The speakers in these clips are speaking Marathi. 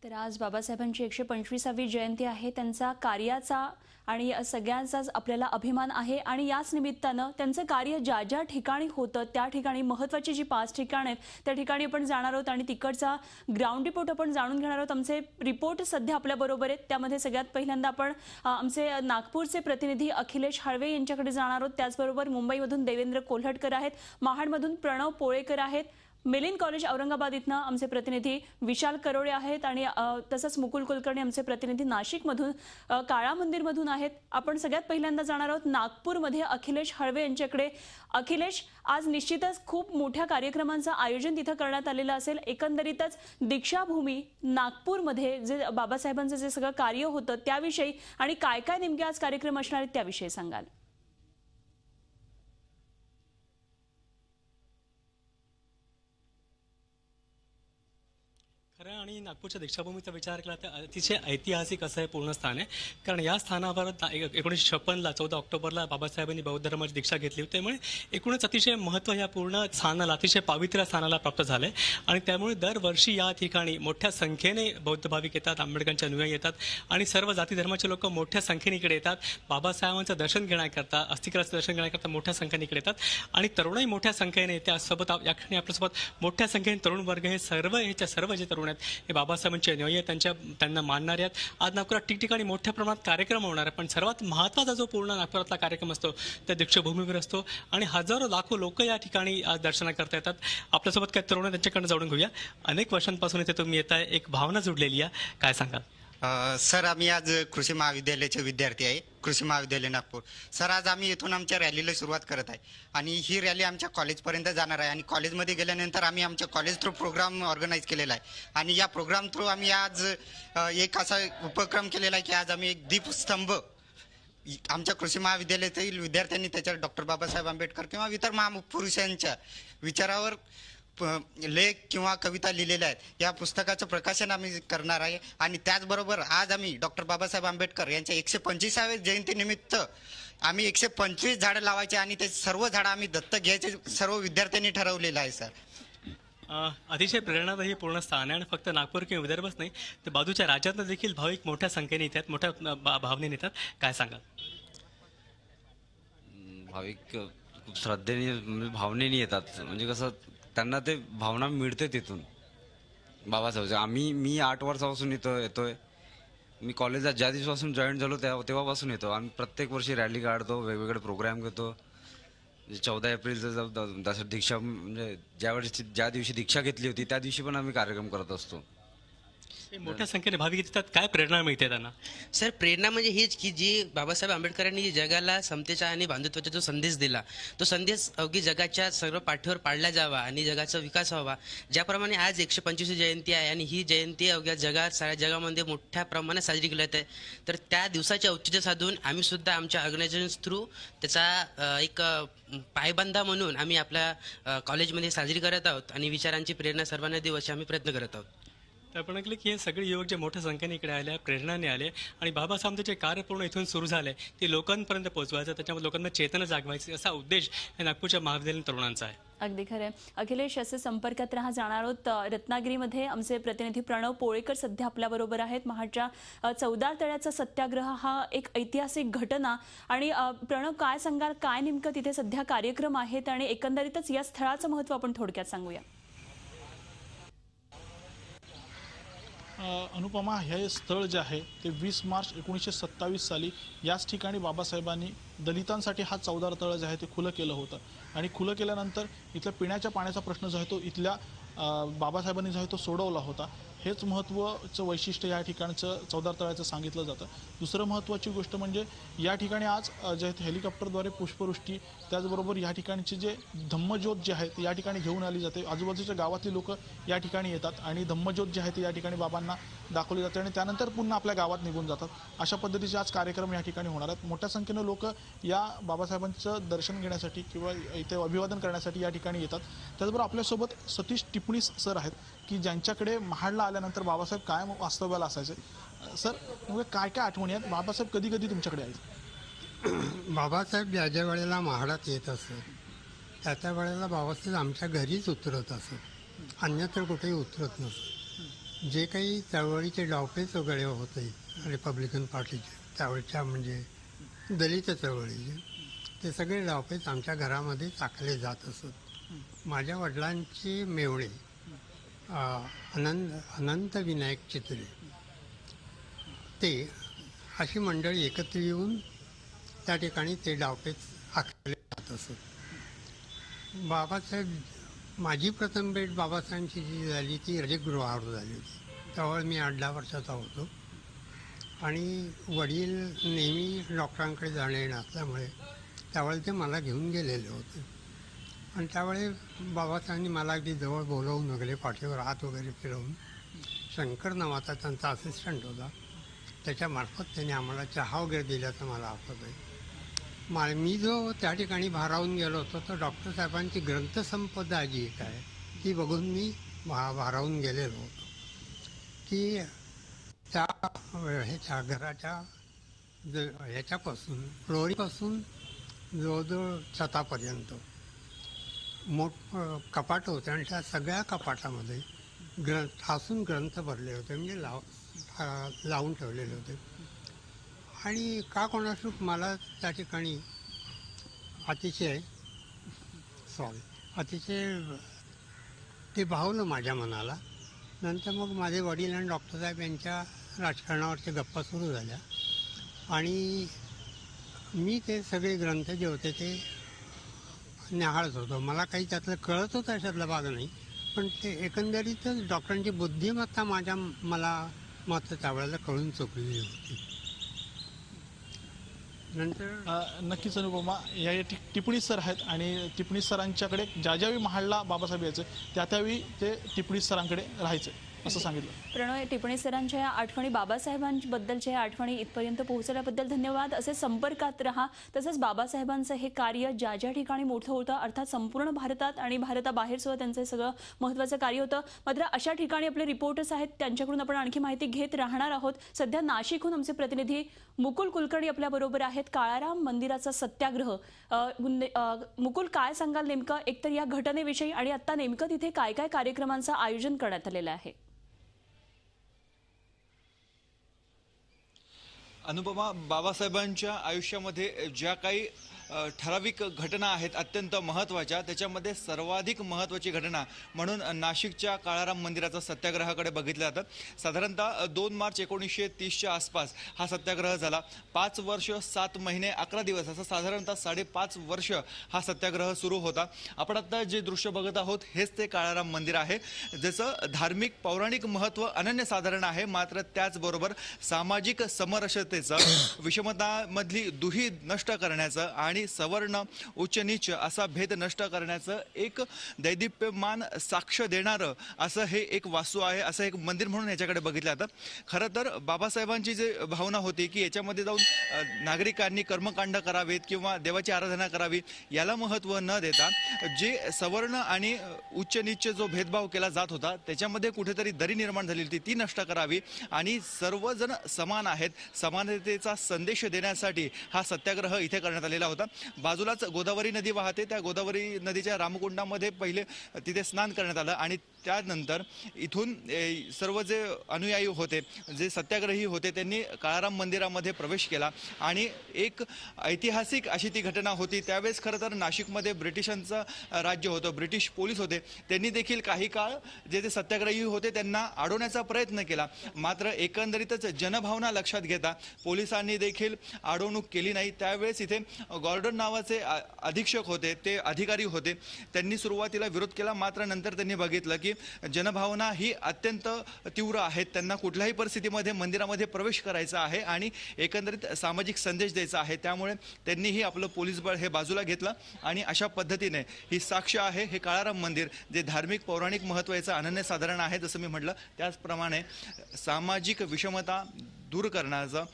तर आज बाबासाहेबांची 125वी जयंती आहे. त्यांचा कार्याचा आणि सगळ्यांचाच आपल्याला अभिमान आहे आणि याच निमित्तानं त्यांचं कार्य ज्या ज्या ठिकाणी होतं त्या ठिकाणी महत्त्वाची जी 5 ठिकाणं आहेत त्या ठिकाणी आपण जाणार आहोत आणि तिकडचा ग्राउंड रिपोर्ट आपण जाणून घेणार आहोत. आमचे रिपोर्ट सध्या आपल्याबरोबर आहेत. त्यामध्ये सगळ्यात पहिल्यांदा आपण आमचे नागपूरचे प्रतिनिधी अखिलेश हळवे यांच्याकडे जाणार आहोत. त्याचबरोबर मुंबईमधून देवेंद्र कोल्हटकर आहेत, महाडमधून प्रणव पोळेकर आहेत, मिलिंद कॉलेज औरंगाबाद इथनं आमचे प्रतिनिधी विशाल करोळे आहेत आणि तसंच मुकुल कुलकर्णी आमचे प्रतिनिधी नाशिकमधून काळा मंदिरमधून आहेत. आपण सगळ्यात पहिल्यांदा जाणार आहोत नागपूरमध्ये अखिलेश हळवे यांच्याकडे. अखिलेश, आज निश्चितच खूप मोठ्या कार्यक्रमांचं आयोजन तिथं करण्यात आलेलं असेल. एकंदरीतच दीक्षाभूमी नागपूरमध्ये जे बाबासाहेबांचं जे सगळं कार्य होतं त्याविषयी आणि काय काय नेमके आज कार्यक्रम असणार आहेत त्याविषयी सांगाल? खरं आणि नागपूरच्या दीक्षाभूमीचा विचार केला तर अतिशय ऐतिहासिक असं हे पूर्ण स्थान आहे. कारण या स्थानावर 1956ला 14 ऑक्टोबरला बाबासाहेबांनी बौद्ध धर्माची दीक्षा घेतली होती. त्यामुळे एकूणच अतिशय महत्त्व या पूर्ण स्थानाला, अतिशय पावित्र्य स्थानाला प्राप्त झालं आहे आणि त्यामुळे दरवर्षी या ठिकाणी मोठ्या संख्येने बौद्ध भाविक येतात, आंबेडकरांच्या अनुयायी येतात आणि सर्व जाती धर्माचे लोक मोठ्या संख्येने इकडे येतात. बाबासाहेबांचं दर्शन घेण्याकरता, अस्थिकलशाचं दर्शन घेण्याकरता मोठ्या संख्येने इकडे येतात आणि तरुणही मोठ्या संख्येने त्यासोबत या ठिकाणी आपल्यासोबत मोठ्या संख्येने तरुण वर्ग हे सर्व जे तरुण आहेत हे बाबासाहेबांचे अनुयायी आहेत, त्यांना मानणारे आहेत. आज नागपुरात ठिकठिकाणी मोठ्या प्रमाणात कार्यक्रम होणार आहे, पण सर्वात महत्त्वाचा जो पूर्ण नागपुरातला कार्यक्रम असतो त्या दीक्षाभूमीवर असतो आणि हजारो लाखो लोक या ठिकाणी आज दर्शनाकरता येतात. आपल्यासोबत काय तरुण त्यांच्याकडनं जाणून घेऊया. अनेक वर्षांपासून इथे तुम्ही येताय, एक भावना जुडलेली आहे, काय सांगाल? सर, आम्ही आज कृषी महाविद्यालयाचे विद्यार्थी आहे, कृषी महाविद्यालय नागपूर. सर, आज आम्ही इथून आमच्या रॅलीला सुरुवात करत आहे आणि ही रॅली आमच्या कॉलेजपर्यंत जाणार आहे आणि कॉलेजमध्ये गेल्यानंतर आम्ही आमच्या कॉलेज थ्रू प्रोग्राम ऑर्गनाईज केलेला आहे आणि या प्रोग्राम थ्रू आम्ही आज एक असा उपक्रम केलेला आहे की आज आम्ही एक दीपस्तंभ आमच्या कृषी महाविद्यालयातील विद्यार्थ्यांनी त्याच्यावर डॉक्टर बाबासाहेब आंबेडकर किंवा इतर महापुरुषांच्या विचारावर लेख किंवा कविता लिहिलेल्या आहेत. या पुस्तकाचं प्रकाशन आम्ही करणार आहे आणि त्याचबरोबर आज आम्ही डॉक्टर बाबासाहेब आंबेडकर यांच्या 125व्या जयंतीनिमित्त आम्ही 125 झाडं लावायचे आणि ते सर्व झाडं आम्ही दत्तक घ्यायचे सर्व विद्यार्थ्यांनी ठरवलेलं आहे. सर, अतिशय प्रेरणादायी पूर्ण स्थान आहे आणि फक्त नागपूर किंवा विदर्भच नाही तर बाजूच्या राज्यातनं देखील भाविक मोठ्या संख्येने येतात, मोठ्या भावनेने येतात, काय सांगाल? भाविक खूप श्रद्धेने म्हणजे भावनेने येतात. म्हणजे कसं त्यांना ते भावना मिळते तिथून बाबासाहेब. मी 8 वर्षापासून येतोय. मी कॉलेजला ज्या दिवसापासून जॉईन झालो तेव्हापासून येतो. आम्ही प्रत्येक वर्षी रॅली काढतो, वेगवेगळे प्रोग्राम घेतो. 14 एप्रिलचं दीक्षा म्हणजे ज्या दिवशी दीक्षा घेतली होती त्या दिवशी पण आम्ही कार्यक्रम करत असतो. मोठ्या संख्येने भाविक येतात, काय प्रेरणा मिळते त्यांना? सर, प्रेरणा म्हणजे हीच की जी बाबासाहेब आंबेडकरांनी जगाला समतेचा आणि बांधुत्वाचा जो संदेश दिला तो संदेश अवघी जगाच्या सर्व पाठीवर पाडला जावा आणि जगाचा विकास व्हावा. ज्याप्रमाणे आज 125वी जयंती आहे आणि ही जयंती अवघ्या जगात साऱ्या जगामध्ये मोठ्या प्रमाणात साजरी केली जाते. तर त्या दिवसाचे औचित्य साधून आम्ही सुद्धा आमच्या ऑर्गनायझेशन थ्रू त्याचा एक पायबंधा म्हणून आम्ही आपल्या कॉलेजमध्ये साजरी करत आहोत आणि विचारांची प्रेरणा सर्वांना देऊ असे आम्ही प्रयत्न करत आहोत. तर आपण ऐकलं की हे सगळे युवक जे मोठ्या संख्येने इकडे आले, प्रेरणाने आले आणि बाबासाहेबांचं जे कार्य पूर्ण इथून सुरू झालं आहे ते लोकांपर्यंत पोहोचवायचं, त्याच्यामध्ये लोकांना चेतना जागवायची असा उद्देश या नागपूरच्या महाविद्यालयीन तरुणांचा आहे. अगदी खरं. अखिलेश, असे संपर्कात राहा. जाणार आहोत रत्नागिरीमध्ये आमचे प्रतिनिधी प्रणव पोळेकर सध्या आपल्याबरोबर आहेत. महाडच्या 14 तळ्याचा सत्याग्रह हा एक ऐतिहासिक घटना आणि प्रणव, काय सांगाल, काय नेमकं तिथे सध्या कार्यक्रम आहेत आणि एकंदरीतच या स्थळाचं महत्त्व आपण थोडक्यात सांगूया. अनुपमा, हे स्थळ जे आहे ते 20 मार्च 1927 साली याच ठिकाणी बाबासाहेबांनी दलितांसाठी हा 14 तळ जे आहे ते खुलं केलं होतं आणि खुलं केल्यानंतर इथल्या पिण्याच्या पाण्याचा प्रश्न जो आहे तो इथल्या बाबासाहेबांनी जो आहे तो सोडवला होता. हेच महत्त्वाचं वैशिष्ट्य या ठिकाणचं 14 तळ्याचं सांगितलं जातं. दुसरं महत्त्वाची गोष्ट म्हणजे या ठिकाणी आज जे हेलिकॉप्टरद्वारे पुष्पवृष्टी, त्याचबरोबर या ठिकाणचे जे धम्मज्योत जे आहे या ठिकाणी घेऊन आली जाते. आजूबाजूच्या गावातली लोक या ठिकाणी येतात आणि धम्मज्योत जे आहे ते या ठिकाणी बाबांना दाखवली जाते आणि त्यानंतर पुन्हा आपल्या गावात निघून जातात. अशा पद्धतीचे आज कार्यक्रम या ठिकाणी होणार आहेत. मोठ्या संख्येनं लोक या बाबासाहेबांचं दर्शन घेण्यासाठी किंवा इथे अभिवादन करण्यासाठी या ठिकाणी येतात. त्याचबरोबर आपल्यासोबत सतीश टिपणीस सर आहेत की ज्यांच्याकडे महाडला आल्यानंतर बाबासाहेब कायम वास्तव्याला असायचे. सर, म्हणजे काय काय आठवणी आहेत? बाबासाहेब कधी कधी तुमच्याकडे यायचे? बाबासाहेब ज्या ज्या वेळेला महाडात येत असत त्या वेळेला बाबासाहेब आमच्या घरीच उतरत असत, अन्यत्र कुठेही उतरत नसत. जे काही चळवळीचे डावपेच वगैरे होते रिपब्लिकन पार्टीचे त्यावेळच्या म्हणजे दलित चळवळीचे, ते सगळे डावपेच आमच्या घरामध्ये टाकले जात असत. माझ्या वडिलांचे मेवणे अनंत विनायक चित्रे, ते अशी मंडळी एकत्र येऊन त्या ठिकाणी ते डावपेच आखले जात असत. बाबासाहेब, माझी प्रथम भेट बाबासाहेबांची जी झाली ती रजगृहावर झाली होती. त्यावेळी मी 8-10 वर्षाचा होतो आणि वडील नेहमी डॉक्टरांकडे जाणे येणं असल्यामुळे त्यावेळी ते मला घेऊन गेलेले होते. आणि त्यावेळी बाबासाहेबांनी मला अगदी जवळ बोलवून वगैरे पाठीवर हात वगैरे फिरवून, शंकर नावाचा त्यांचा असिस्टंट होता, त्याच्यामार्फत त्यांनी आम्हाला चहा वगैरे दिल्याचं मला आठवत आहे. मी जो त्या ठिकाणी भारावून गेलो होतो तर डॉक्टर साहेबांची ग्रंथसंपदा जी एक आहे ती बघून मी भारावून गेलेलो होतो की त्या ह्याच्या घराच्या ह्याच्यापासून फ्लोरीपासून जवळजवळ छतापर्यंत कपाट होते आणि त्या सगळ्या कपाटामध्ये ठासून ग्रंथ भरले होते, म्हणजे लावून ठेवलेले होते. आणि का कोणासूक मला त्या ठिकाणी अतिशय ते भावलं माझ्या मनाला. नंतर मग माझे वडील आणि डॉक्टर साहेब यांच्या राजकारणावरच्या गप्पा सुरू झाल्या आणि मी ते सगळे ग्रंथ जे होते ते न्याहाळत होतो. मला काही त्यातलं कळत होतं अशातला भाग नाही, पण ते एकंदरीतच डॉक्टरांची बुद्धिमत्ता मला मात्र त्यावेळेला कळून चुकलेली होती. नंतर नक्कीच अनुपमा, या टिपणी सर आहेत आणि टिपणी सरांच्याकडे ज्यावेळी महाडला बाबासाहेब यायचे त्यावेळी ते टिपणी सरांकडे राहायचे असं सांगितलं. प्रणय, टिपणी सरांच्या या आठवणी, बाबासाहेबांबद्दलच्या या आठवणी इथपर्यंत पोहोचल्याबद्दल धन्यवाद. असे संपर्कात रहा. तसंच बाबासाहेबांचं हे कार्य ज्या ज्या ठिकाणी मोठं होतं, अर्थात संपूर्ण भारतात आणि भारताबाहेर सुद्धा त्यांचं सगळं महत्त्वाचं कार्य होतं. मात्र अशा ठिकाणी आपले रिपोर्टर्स आहेत, त्यांच्याकडून आपण आणखी माहिती घेत राहणार आहोत. सध्या नाशिकहून आमचे प्रतिनिधी मुकुल कुलकर्णी आपल्याबरोबर आहेत. काळाराम मंदिराचा सत्याग्रह, मुकुल, काय सांगाल नेमकं एकतर या घटनेविषयी आणि आता नेमकं तिथे काय काय कार्यक्रमांचं आयोजन करण्यात आलेलं आहे? अनुपमा, बाबासाहेबांच्या आयुष्यामध्ये ज्या काही ठराविक घटना आहेत अत्यंत महत्त्वाच्या, त्याच्यामध्ये सर्वाधिक महत्त्वाची घटना म्हणून नाशिकच्या काळाराम मंदिराचा सत्याग्रहाकडे बघितलं जातं. साधारणतः 2 मार्च 1930च्या आसपास हा सत्याग्रह झाला. 5 वर्ष 7 महिने 11 दिवस असं साधारणतः 5.5 वर्ष हा सत्याग्रह सुरू होता. आपण आता जे दृश्य बघत आहोत हेच ते काळाराम मंदिर आहे, ज्याचं धार्मिक पौराणिक महत्त्व अनन्यसाधारण आहे. मात्र त्याचबरोबर सामाजिक समरसतेचं, विषमतामधली दुही नष्ट करण्याचं आणि सवर्ण उच्च नीच असा भेद नष्ट करण्याचं एक दैदिप्यमान साक्ष देणारं असं हे एक वास्तू आहे, असं एक मंदिर म्हणून याच्याकडे बघितलं जातं. खरं तर बाबासाहेबांची जी भावना होती की याच्यामध्ये जाऊन नागरिकांनी कर्मकांड करावेत किंवा देवाची आराधना करावी, याला महत्त्व न देता जे सवर्ण आणि उच्च नीच जो भेदभाव केला जात होता त्याच्यामध्ये कुठेतरी दरी निर्माण झाली होती, ती नष्ट करावी आणि सर्वजण समान आहेत, समानतेचा संदेश देण्यासाठी हा सत्याग्रह इथे करण्यात आलेला होता. बाजूलाच गोदावरी नदी वाहते, त्या गोदावरी नदीच्या रामकुंडामध्ये पहिले तिथे स्नान करण्यात आलं आणि त्यानंतर इथून सर्व जे अनुयायी होते, जे सत्याग्रही होते, त्यांनी काळाराम मंदिरामध्ये प्रवेश केला आणि एक ऐतिहासिक अशी ती घटना होती. त्यावेळेस खरं तर नाशिकमध्ये ब्रिटिशांचं राज्य होतं, ब्रिटिश पोलीस होते, त्यांनी देखील काही काळ जे सत्याग्रही होते त्यांना अडवण्याचा प्रयत्न केला. मात्र एकंदरीतच जनभावना लक्षात घेता पोलिसांनी देखील अडवणूक केली नाही. त्यावेळेस इथे गॉर्डन नावाचे अधीक्षक होते, ते अधिकारी होते, त्यांनी सुरुवातीला विरोध केला. मात्र नंतर त्यांनी बघितलं की जनभावना ही अत्यंत तीव्र आहेत, त्यांना कुठल्याही परिस्थितीमध्ये मंदिरामध्ये प्रवेश करायचा आहे आणि एकंदरीत सामाजिक संदेश द्यायचा आहे. त्यामुळे त्यांनीही आपलं पोलीस बळ हे बाजूला घेतलं आणि अशा पद्धतीने ही साक्ष आहे हे काळाराम मंदिर, जे धार्मिक पौराणिक महत्त्व याचं अनन्यसाधारण आहे. जसं मी म्हटलं त्याचप्रमाणे सामाजिक विषमता दूर करण्याचं,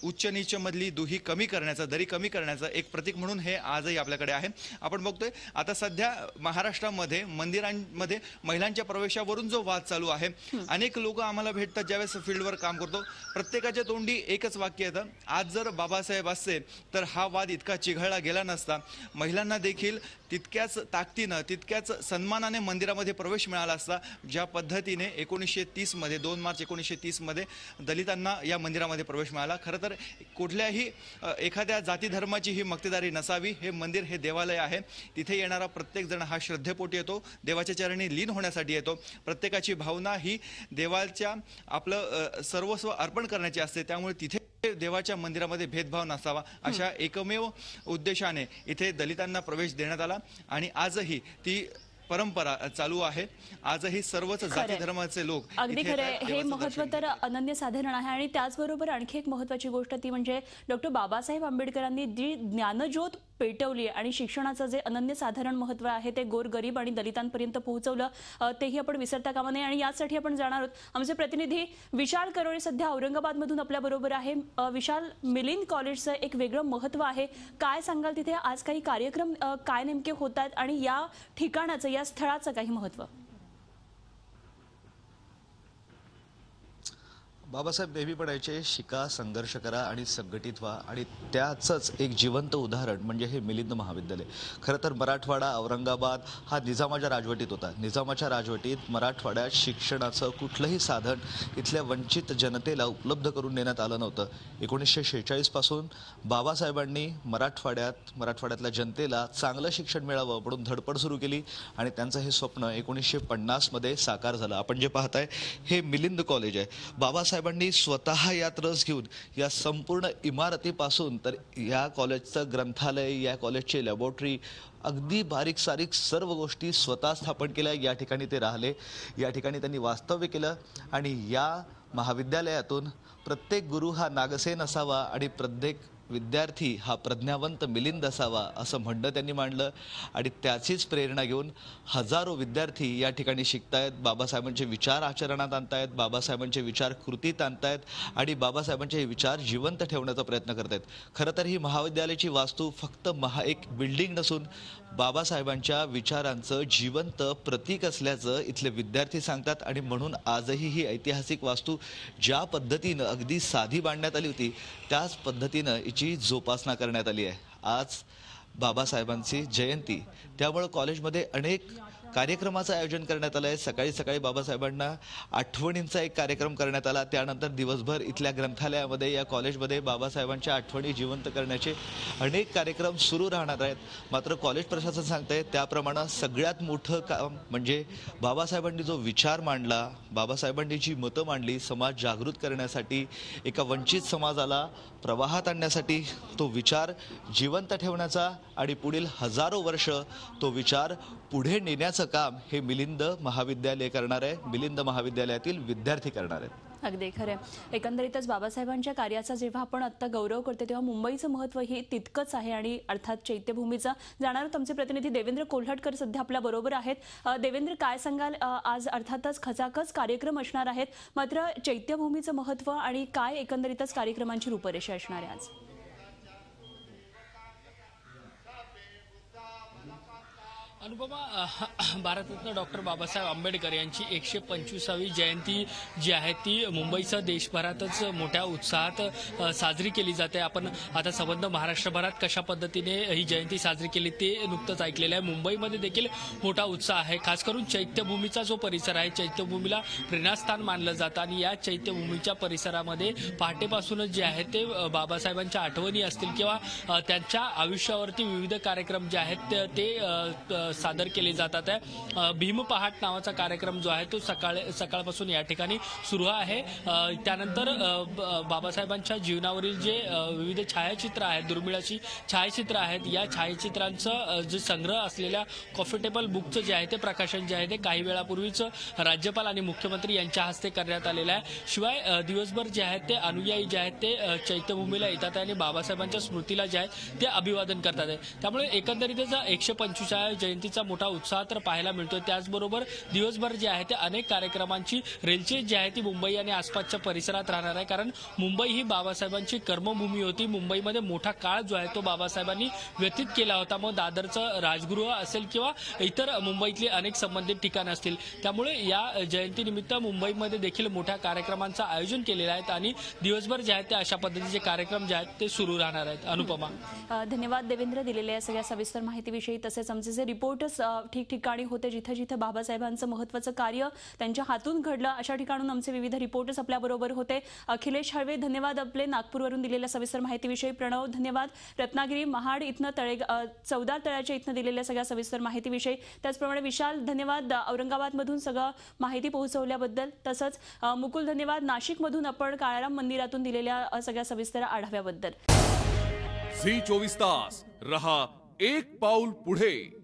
उच्च नीच मधली दुही कमी करण्याचं, दरी कमी करण्याचं एक प्रतीक म्हणून हे आजही आपल्याकडे आहे. आपण बघतोय आता सध्या महाराष्ट्रामध्ये मंदिरांमध्ये महिलांच्या प्रवेशावरून जो वाद चालू आहे, अनेक लोक आम्हाला भेटतात ज्यावेळेस फील्डवर काम करतो, प्रत्येकाच्या तोंडी एकच वाक्य येतं, आज जर बाबासाहेब असते तर हा वाद इतका चिघळला गेला नसता, महिलांना देखील तितक्याच ताकदीनं तितक्याच सन्मानाने मंदिरामध्ये प्रवेश मिळाला असता ज्या पद्धतीने 1930 मध्ये 2 मार्च 1930 मध्ये दलितांना या मंदिरामध्ये प्रवेश मिळाला. खरं तर कुठल्याही एखाद्या जाती धर्माची ही मक्तेदारी नसावी. हे मंदिर हे देवालय आहे. तिथे येणारा प्रत्येक जण हा श्रद्धेपोटी येतो, देवाच्या चरणी लीन होण्यासाठी येतो. प्रत्येकाची भावना ही देवाच्या आपलं सर्वस्व अर्पण करण्याची असते. त्यामुळे तिथे देवाच्या मंदिरामध्ये भेदभाव नसावा अशा एकमेव उद्देशाने इथे दलितांना प्रवेश देण्यात आला आणि आजही ती परंपरा चालू आहे. आजही सर्वच जाती धर्माचे लोक अगदी खरं. हे महत्त्व तर अनन्यसाधारण आहे आणि त्याचबरोबर आणखी एक महत्त्वाची गोष्ट ती म्हणजे डॉक्टर बाबासाहेब आंबेडकरांनी जी ज्ञानज्योत पेटवली आणि शिक्षणाचं जे अनन्यसाधारण महत्त्व आहे ते गोरगरीब आणि दलितांपर्यंत पोहोचवलं, तेही आपण विसरता कामा नये. आणि यासाठी आपण जाणार आहोत. आमचे प्रतिनिधी विशाल करोळे सध्या औरंगाबादमधून आपल्या बरोबर आहे. विशाल, मिलिंद कॉलेजचं एक वेगळं महत्त्व आहे, काय सांगाल? तिथे आज काही कार्यक्रम काय नेमके होतात आणि या ठिकाणाचं, या स्थळाचं काही महत्त्व? बाबासाहेब नेहमी म्हणायचे, शिका, संघर्ष करा आणि संघटित व्हा. आणि त्याचंच एक जिवंत उदाहरण म्हणजे हे मिलिंद महाविद्यालय. खरं तर मराठवाडा, औरंगाबाद हा निजामाच्या राजवटीत होता. निजामाच्या राजवटीत मराठवाड्यात शिक्षणाचं कुठलंही साधन इथल्या वंचित जनतेला उपलब्ध करून देण्यात आलं नव्हतं. 1946 पासून बाबासाहेबांनी मराठवाड्यातल्या जनतेला चांगलं शिक्षण मिळावं म्हणून धडपड सुरू केली आणि त्यांचं हे स्वप्न 1950 मध्ये साकार झालं. आपण जे पाहताय हे मिलिंद कॉलेज आहे. बाबासाहेबांनी स्वतः यात रस घेऊन या संपूर्ण इमारतीपासून तर या कॉलेजचं ग्रंथालय, या कॉलेजची लॅबोरेटरी, अगदी बारीक सारीक सर्व गोष्टी स्वतः स्थापन केल्या. या ठिकाणी ते राहिले, या ठिकाणी त्यांनी वास्तव्य केलं आणि या महाविद्यालयातून प्रत्येक गुरु हा नागसेन असावा आणि प्रत्येक विद्यार्थी हा प्रज्ञावंत मिलिंद असावा असं म्हणणं त्यांनी मांडलं. आणि त्याचीच प्रेरणा घेऊन हजारो विद्यार्थी या ठिकाणी शिकतायत, बाबासाहेबांचे विचार आचरणात आणतायत, बाबासाहेबांचे विचार कृतीत आणतायत आणि बाबासाहेबांचे विचार जिवंत ठेवण्याचा प्रयत्न करतायत. खरं तर ही महाविद्यालयाची वास्तू फक्त एक बिल्डिंग नसून बाबासाहेबांच्या विचारांचं जिवंत प्रतीक असल्याचं इथले विद्यार्थी सांगतात. आणि म्हणून आजही ही ऐतिहासिक वास्तू ज्या पद्धतीनं अगदी साधी बांधण्यात आली होती त्याच पद्धतीनं हिची जोपासना करण्यात आली आहे. आज बाबासाहेबांची जयंती, त्यामुळे कॉलेजमध्ये अनेक कार्यक्रमाचं आयोजन करण्यात आलं आहे. सकाळी सकाळी बाबासाहेबांना आठवणींचा एक कार्यक्रम करण्यात आला. त्यानंतर दिवसभर इथल्या ग्रंथालयामध्ये, या कॉलेजमध्ये बाबासाहेबांच्या आठवणी जिवंत करण्याचे अनेक कार्यक्रम सुरू राहणार आहेत. मात्र कॉलेज प्रशासन सांगतंय त्याप्रमाणे सगळ्यात मोठं काम म्हणजे बाबासाहेबांनी जो विचार मांडला, बाबासाहेबांनी जी मतं मांडली समाज जागृत करण्यासाठी, एका वंचित समाजाला प्रवाहात आणण्यासाठी, तो विचार जिवंत ठेवण्याचा आणि पुढील हजारो वर्ष तो विचार पुढे नेण्याचं काम हे मिलिंद महाविद्यालय करणार आहे. मिलिंद महाविद्यालयातील विद्यार्थी करणार आहेत. अगदी खरं. एकंदरीतच बाबासाहेबांच्या कार्याचा जेव्हा आपण आता गौरव करतो तेव्हा मुंबईचं महत्त्व हे तितकंच आहे आणि अर्थात चैत्यभूमीचं. जाणार आमचे प्रतिनिधी देवेंद्र कोल्हटकर सध्या आपल्या बरोबर आहेत. देवेंद्र, काय सांगाल? आज अर्थातच खचाखच कार्यक्रम असणार आहेत, मात्र चैत्यभूमीचं महत्त्व आणि काय एकंदरीतच कार्यक्रमांची रूपरेषा असणार आहे आज? अनुपमा, भारतरत्न डॉक्टर बाबासाहेब आंबेडकर यांची 125वी जयंती जी आहे ती मुंबईसह देशभरातच मोठ्या उत्साहात साजरी केली जाते. आपण आता संबंध महाराष्ट्रभरात कशा पद्धतीने ही जयंती साजरी केली ते नुकतंच ऐकलेलं आहे. मुंबईमध्ये देखील मोठा उत्साह आहे. खास करून चैत्यभूमीचा जो परिसर आहे, चैत्यभूमीला प्रेरणास्थान मानलं जातं आणि या चैत्यभूमीच्या परिसरामध्ये पहाटेपासूनच जे आहे ते बाबासाहेबांच्या आठवणी असतील किंवा त्यांच्या आयुष्यावरती विविध कार्यक्रम जे आहेत ते सादर केले जातात. भीम पहाट नावाचा कार्यक्रम जो आहे तो सकाळपासून या ठिकाणी सुरू आहे. त्यानंतर बाबासाहेबांच्या जीवनावरील जे विविध छायाचित्र आहेत, दुर्मिळ अशी छायाचित्र आहेत, या छायाचित्रांचं जे संग्रह असलेल्या कॉफी टेबल बुकचं जे आहे ते प्रकाशन जे आहे ते काही वेळापूर्वीच राज्यपाल आणि मुख्यमंत्री यांच्या हस्ते करण्यात आलेलं आहे. शिवाय दिवसभर जे आहेत ते अनुयायी जे आहेत ते चैत्यभूमीला येतात आणि बाबासाहेबांच्या स्मृतीला जे आहे ते अभिवादन करतात. त्यामुळे एकंदरीतच 125व्या जयंती जयंतीचा मोठा उत्साह तर पाहायला मिळतोय. त्याचबरोबर दिवसभर जे आहे ते अनेक कार्यक्रमांची रेलचेल जी आहे ती मुंबई आणि आसपासच्या परिसरात राहणार आहे. कारण मुंबई ही बाबासाहेबांची कर्मभूमी होती. मुंबईमध्ये मोठा काळ जो आहे तो बाबासाहेबांनी व्यतीत केला होता. मग दादरचं राजगृह असेल किंवा इतर मुंबईतली अनेक संबंधित ठिकाणं असतील. त्यामुळे या जयंतीनिमित्त मुंबईमध्ये देखील मोठ्या कार्यक्रमांचं आयोजन केलेलं आहे आणि दिवसभर जे आहेत ते अशा पद्धतीचे कार्यक्रम जे आहेत ते सुरू राहणार आहेत. अनुपमा, धन्यवाद देवेंद्र दिलेल्या सगळ्या सविस्तर माहितीविषयी. तसेच आमचे जे रिपोर्टर्स ठिकठिकाणी होते जिथे जिथे बाबासाहेबांचं महत्त्वाचं कार्य त्यांच्या हातून घडलं अशा ठिकाणून आमचे विविध रिपोर्टर्स आपल्याबरोबर होते. अखिलेश हळवे धन्यवाद आपले नागपूरवरून दिलेल्या सविस्तर माहितीविषयी. प्रणव धन्यवाद रत्नागिरी महाड इथनं चौदार तळ्याच्या इथनं दिलेल्या सगळ्या सविस्तर माहितीविषयी. त्याचप्रमाणे विशाल धन्यवाद औरंगाबादमधून सगळं माहिती पोहोचवल्याबद्दल. तसंच मुकुल धन्यवाद नाशिकमधून आपण काळाराम मंदिरातून दिलेल्या सगळ्या सविस्तर आढाव्याबद्दल. झी 24 तास रहा एक पाऊल पुढे.